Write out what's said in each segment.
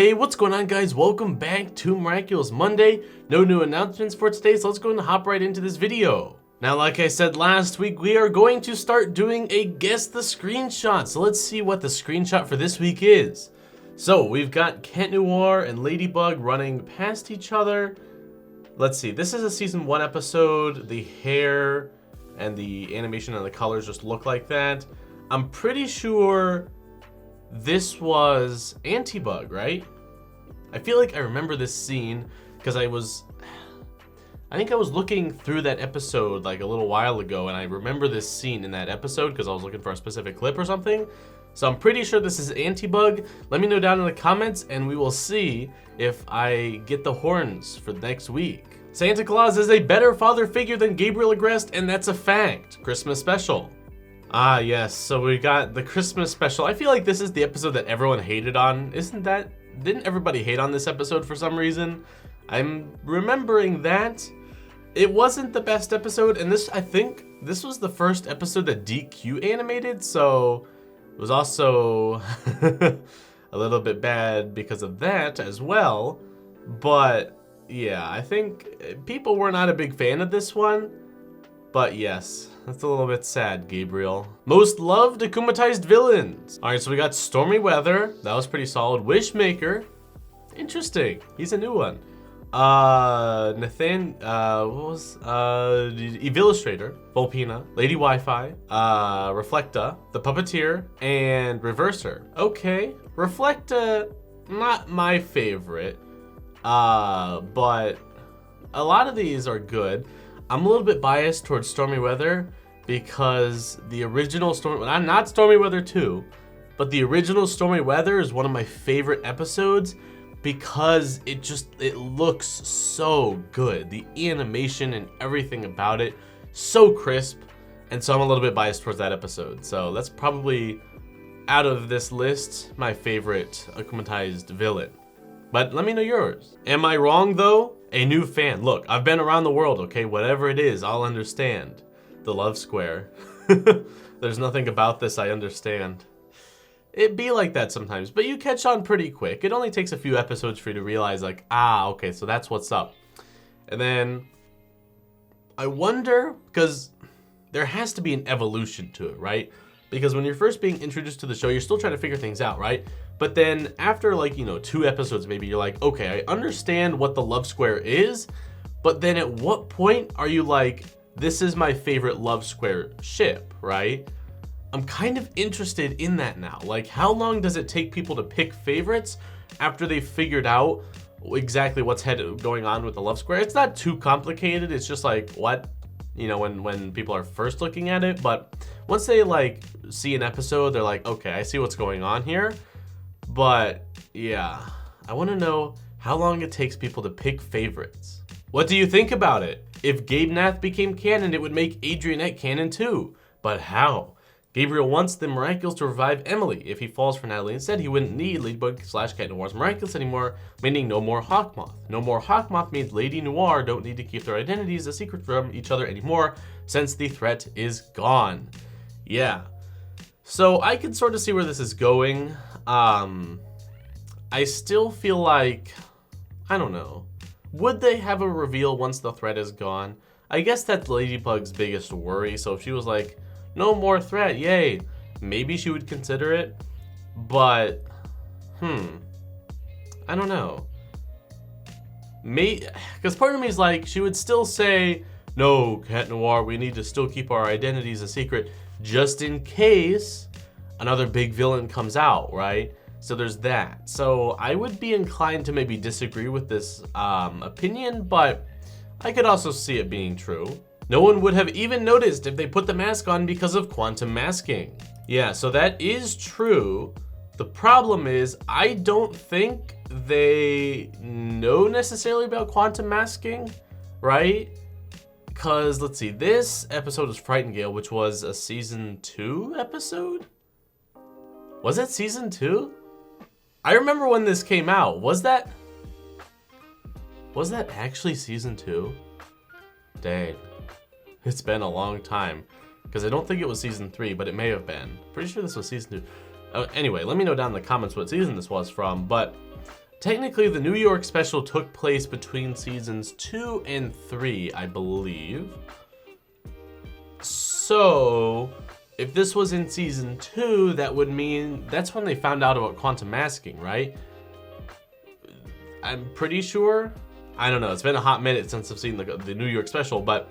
Hey, what's going on, guys? Welcome back to Miraculous Monday. No new announcements for today, so let's go and hop right into this video. Now, like I said last week, we are going to start doing a guess the screenshot. So let's see what the screenshot for this week is. So we've got Cat Noir and Ladybug running past each other. Let's see, this is a season 1 episode. The hair and the animation and the colors just look like that. I'm pretty sure this was Antibug, right? I feel like I remember this scene because I think I was looking through that episode like a little while ago, and I remember this scene in that episode because I was looking for a specific clip or something. So I'm pretty sure this is Antibug. Let me know down in the comments and we will see if I get the horns for next week. Santa Claus is a better father figure than Gabriel Agreste, and that's a fact. Christmas special. Ah, yes, so we got the Christmas special. I feel like this is the episode that everyone hated on. Didn't everybody hate on this episode for some reason? I'm remembering that. It wasn't the best episode, and I think this was the first episode that DQ animated, so it was also a little bit bad because of that as well. But yeah, I think people were not a big fan of this one. But yes, that's a little bit sad, Gabriel. Most loved akumatized villains. All right, so we got Stormy Weather. That was pretty solid. Wishmaker. Interesting. He's a new one. Evillustrator, Volpina, Lady Wi-Fi, Reflecta, the Puppeteer, and Reverser. Okay, Reflecta, not my favorite, but a lot of these are good. I'm a little bit biased towards Stormy Weather because the original not Stormy Weather 2, but the original Stormy Weather is one of my favorite episodes because it looks so good. The animation and everything about it, so crisp. And so I'm a little bit biased towards that episode. So that's probably, out of this list, my favorite akumatized villain. But let me know yours. Am I wrong though? A new fan. Look, I've been around the world, okay? Whatever it is, I'll understand. The love square. There's nothing about this I understand. It be like that sometimes, but you catch on pretty quick. It only takes a few episodes for you to realize like, okay, so that's what's up. And then I wonder, because there has to be an evolution to it, right? Because when you're first being introduced to the show, you're still trying to figure things out, right? But then after 2 episodes, maybe you're like, okay, I understand what the love square is, but then at what point are you like, this is my favorite love square ship, right? I'm kind of interested in that now. Like, how long does it take people to pick favorites after they've figured out exactly what's going on with the love square? It's not too complicated. It's just like, what? When people are first looking at it. But once they see an episode, they're like, okay, I see what's going on here. But yeah, I want to know how long it takes people to pick favorites. What do you think about it? If Gabe Nath became canon, it would make Adrianette canon too. But how? Gabriel wants the Miraculous to revive Emily. If he falls for Natalie instead, he wouldn't need Ladybug/Cat Noir's Miraculous anymore, meaning no more Hawkmoth. No more Hawkmoth means Lady Noir don't need to keep their identities a secret from each other anymore, since the threat is gone. Yeah. So I can sort of see where this is going. I still feel like, I don't know. Would they have a reveal once the threat is gone? I guess that's Ladybug's biggest worry. So if she was like, no more threat, yay, maybe she would consider it. But, I don't know. Because part of me is like, she would still say, no, Cat Noir, we need to still keep our identities a secret just in case another big villain comes out, right? So there's that. So I would be inclined to maybe disagree with this opinion, but I could also see it being true. No one would have even noticed if they put the mask on because of quantum masking. Yeah, so that is true. The problem is, I don't think they know necessarily about quantum masking, right? Because, let's see, this episode was Frightingale, which was a season 2 episode? Was it season 2? I remember when this came out. Was that actually season 2? Dang. It's been a long time. Because I don't think it was season 3, but it may have been. Pretty sure this was season 2. Anyway, let me know down in the comments what season this was from. But Technically, the New York special took place between seasons 2 and 3, I believe. So, if this was in season 2, that would mean that's when they found out about quantum masking, right? I'm pretty sure. I don't know. It's been a hot minute since I've seen the New York special, but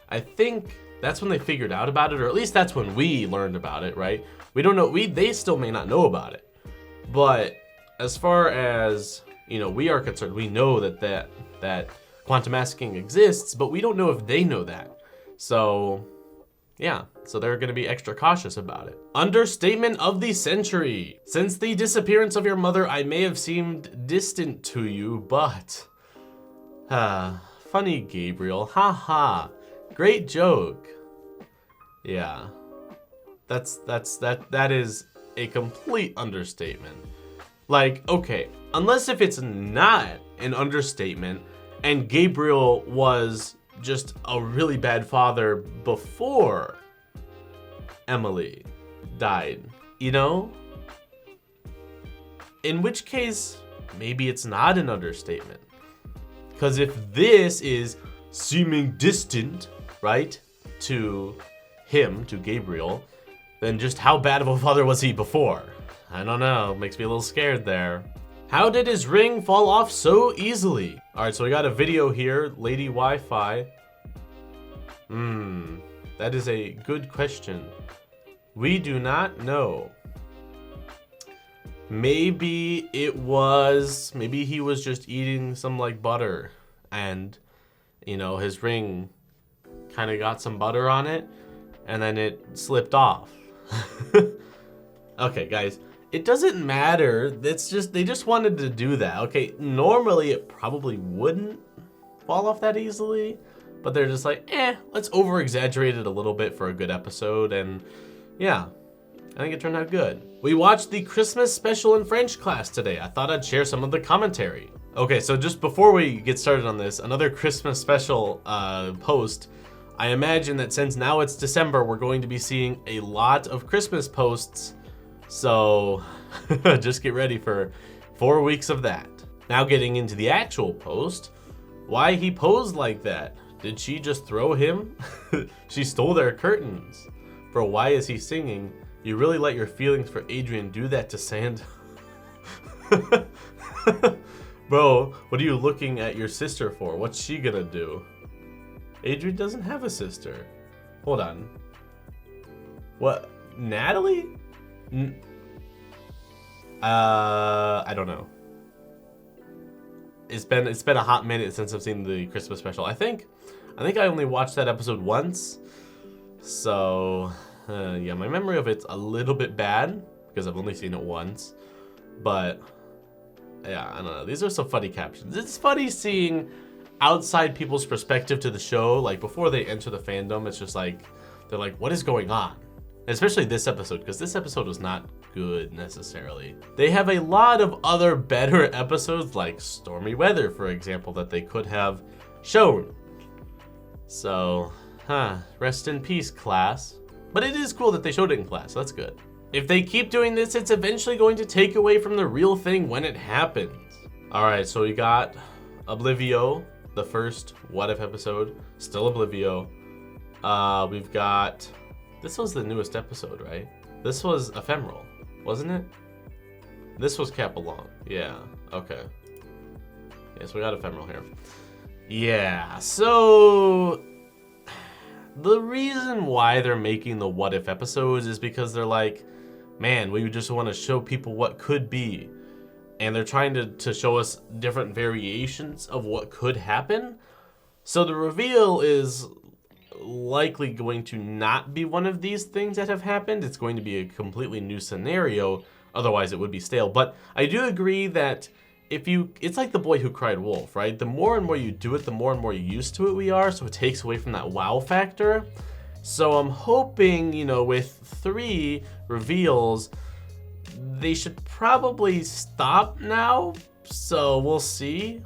I think that's when they figured out about it, or at least that's when we learned about it, right? We don't know. They still may not know about it, but as far as we are concerned, we know that quantum masking exists, but we don't know if they know that. So, yeah. So they're going to be extra cautious about it. Understatement of the century. Since the disappearance of your mother, I may have seemed distant to you, but funny, Gabriel. Ha ha. Great joke. Yeah. That is a complete understatement. Like, okay, unless if it's not an understatement and Gabriel was just a really bad father before Emily died, in which case maybe it's not an understatement. Because if this is seeming distant, right, to him, to Gabriel, then just how bad of a father was he before? I don't know, makes me a little scared there. How did his ring fall off so easily? All right, so we got a video here, Lady Wi-Fi. That is a good question. We do not know. Maybe he was just eating some like butter and, his ring kind of got some butter on it and then it slipped off. Okay, guys. It doesn't matter. They just wanted to do that. Okay, normally it probably wouldn't fall off that easily, but they're just like, let's over-exaggerate it a little bit for a good episode, and yeah, I think it turned out good. We watched the Christmas special in French class today. I thought I'd share some of the commentary. Okay, so just before we get started on this, another Christmas special post. I imagine that since now it's December, we're going to be seeing a lot of Christmas posts. So just get ready for 4 weeks of that. Now getting into the actual post, why he posed like that? Did she just throw him? She stole their curtains. Bro, why is he singing? You really let your feelings for Adrian do that to Sand? Bro, what are you looking at your sister for? What's she gonna do? Adrian doesn't have a sister. Hold on. What? Natalie? I don't know. It's been a hot minute since I've seen the Christmas special. I think I only watched that episode once. So, yeah, my memory of it's a little bit bad because I've only seen it once. But yeah, I don't know. These are some funny captions. It's funny seeing outside people's perspective to the show. Like before they enter the fandom, it's just like they're like, what is going on? Especially this episode, because this episode was not good necessarily. They have a lot of other better episodes, like Stormy Weather, for example, that they could have shown. So, rest in peace, class. But it is cool that they showed it in class, so that's good. If they keep doing this, it's eventually going to take away from the real thing when it happens. All right, so we got Oblivio, the first What If episode, still Oblivio. We've got... This was the newest episode, right? This was Ephemeral, wasn't it? This was Capalong. Yeah, okay. Yes, we got Ephemeral here. Yeah, so... The reason why they're making the What If episodes is because they're like, man, we just want to show people what could be. And they're trying to show us different variations of what could happen. So the reveal is likely going to not be one of these things that have happened. It's going to be a completely new scenario. Otherwise, it would be stale. But I do agree that it's like The Boy Who Cried Wolf, right? The more and more you do it, the more and more used to it we are. So it takes away from that wow factor. So I'm hoping, with 3 reveals, they should probably stop now. So we'll see.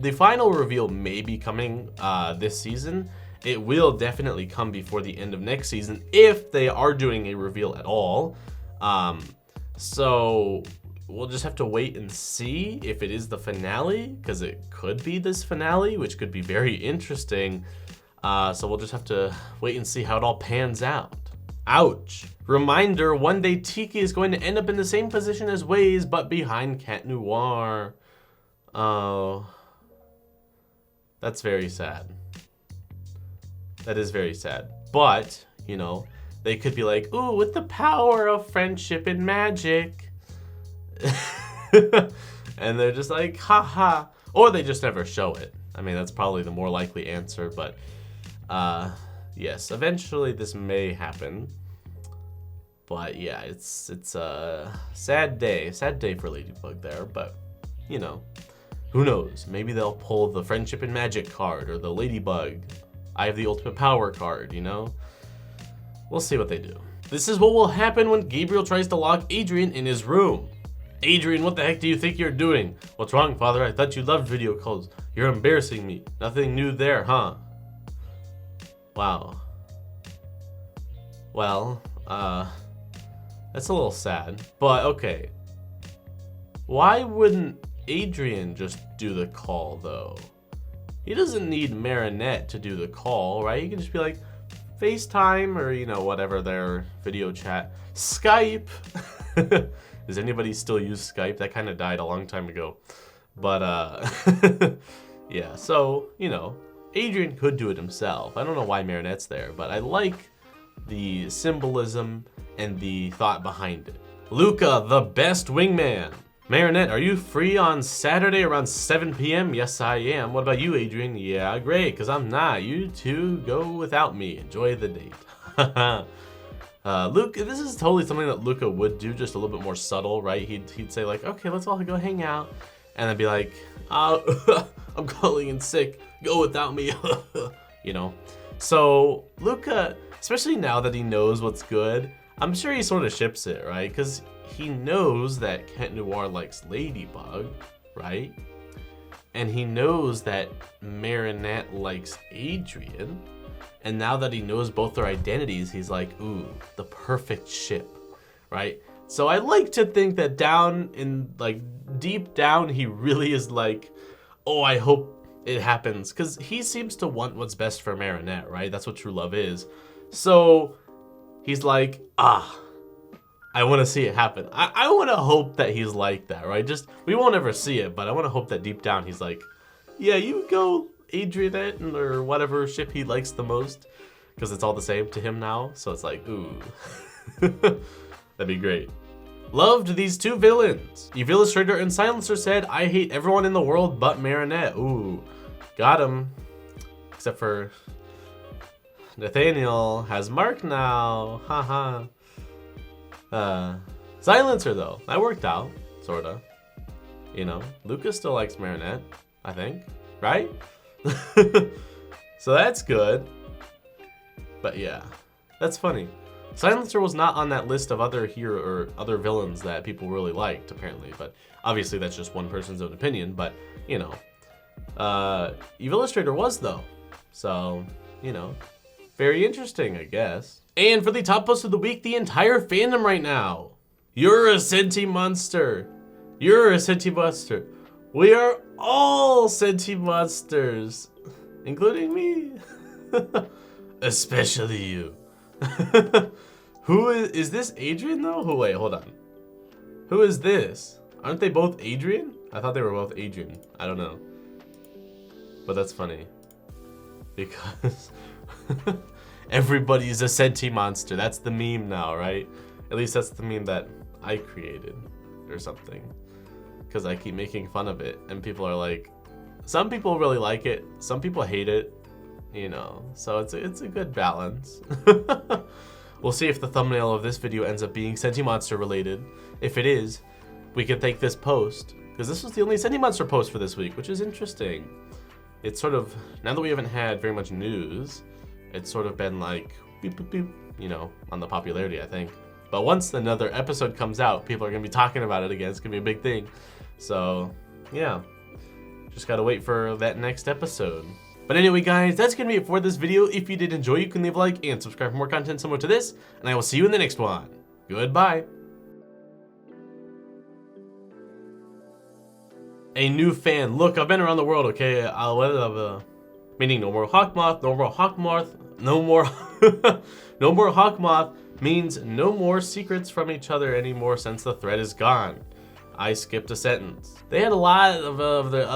The final reveal may be coming this season. It will definitely come before the end of next season if they are doing a reveal at all. So we'll just have to wait and see if it is the finale, because it could be this finale, which could be very interesting. So we'll just have to wait and see how it all pans out. Ouch. Reminder, one day Tiki is going to end up in the same position as Waze, but behind Cat Noir. Oh. That's very sad. That is very sad. But, you know, they could be like, ooh, with the power of friendship and magic. And they're just like, haha. Or they just never show it. I mean, that's probably the more likely answer, but yes, eventually this may happen. But yeah, it's a sad day for Ladybug there, but you know, who knows? Maybe they'll pull the friendship and magic card or the Ladybug I have the ultimate power card, you know? We'll see what they do. This is what will happen when Gabriel tries to lock Adrian in his room. Adrian, what the heck do you think you're doing? What's wrong, father? I thought you loved video calls. You're embarrassing me. Nothing new there, huh? Wow. Well, that's a little sad, but okay. Why wouldn't Adrian just do the call, though? He doesn't need Marinette to do the call, right? He can just be like, FaceTime or, you know, whatever their video chat. Skype. Does anybody still use Skype? That kind of died a long time ago. But, yeah, so, you know, Adrian could do it himself. I don't know why Marinette's there, but I like the symbolism and the thought behind it. Luca, the best wingman. Marinette, are you free on Saturday around 7 p.m.? Yes, I am. What about you, Adrian? Yeah, great, because I'm not. You two go without me. Enjoy the date. Luke, this is totally something that Luca would do, just a little bit more subtle, right? He'd say like, okay, let's all go hang out. And then be like, oh, I'm calling in sick. Go without me. You know? So Luca, especially now that he knows what's good, I'm sure he sort of ships it, right? Because he knows that Cat Noir likes Ladybug, right? And he knows that Marinette likes Adrian. And now that he knows both their identities, he's like, ooh, the perfect ship, right? So I like to think that down in, like, deep down, he really is like, oh, I hope it happens. Because he seems to want what's best for Marinette, right? That's what true love is. So he's like, I want to see it happen. I want to hope that he's like that, right? Just, we won't ever see it, but I want to hope that deep down he's like, yeah, you go Adrianette or whatever ship he likes the most, because it's all the same to him now. So it's like, ooh, that'd be great. Loved these two villains. Illustrator and Silencer said, I hate everyone in the world but Marinette. Ooh, got him. Except for Nathaniel has Mark now. Haha. Silencer though, that worked out, sorta. You know, Lucas still likes Marinette, I think, right? So that's good. But yeah, that's funny. Silencer was not on that list of other hero or other villains that people really liked, apparently. But obviously that's just one person's own opinion. But you know, Illustrator was though, so you know, very interesting, I guess. And for the top post of the week, the entire fandom right now. You're a senti monster. You're a senti monster. We are all senti monsters, including me. Especially you. Who is this Adrian though? Who, wait, hold on. Who is this? Aren't they both Adrian? I thought they were both Adrian. I don't know. But that's funny. Because everybody's a senti monster. That's the meme now, right? At least that's the meme that I created or something. Because I keep making fun of it. And people are like, some people really like it. Some people hate it. You know, so it's a good balance. We'll see if the thumbnail of this video ends up being Senti Monster related. If it is, we can thank this post. Because this was the only Senti Monster post for this week, which is interesting. It's sort of, now that we haven't had very much news, it's sort of been like, beep, beep, beep, you know, on the popularity, I think. But once another episode comes out, people are going to be talking about it again. It's going to be a big thing. So, yeah. Just got to wait for that next episode. But anyway, guys, that's going to be it for this video. If you did enjoy, you can leave a like and subscribe for more content similar to this. And I will see you in the next one. Goodbye. a new fan. Look, I've been around the world, okay? Meaning no more Hawkmoth, no more Hawkmoth, no more no more Hawkmoth means no more secrets from each other anymore since the threat is gone. I skipped a sentence. They had a lot of the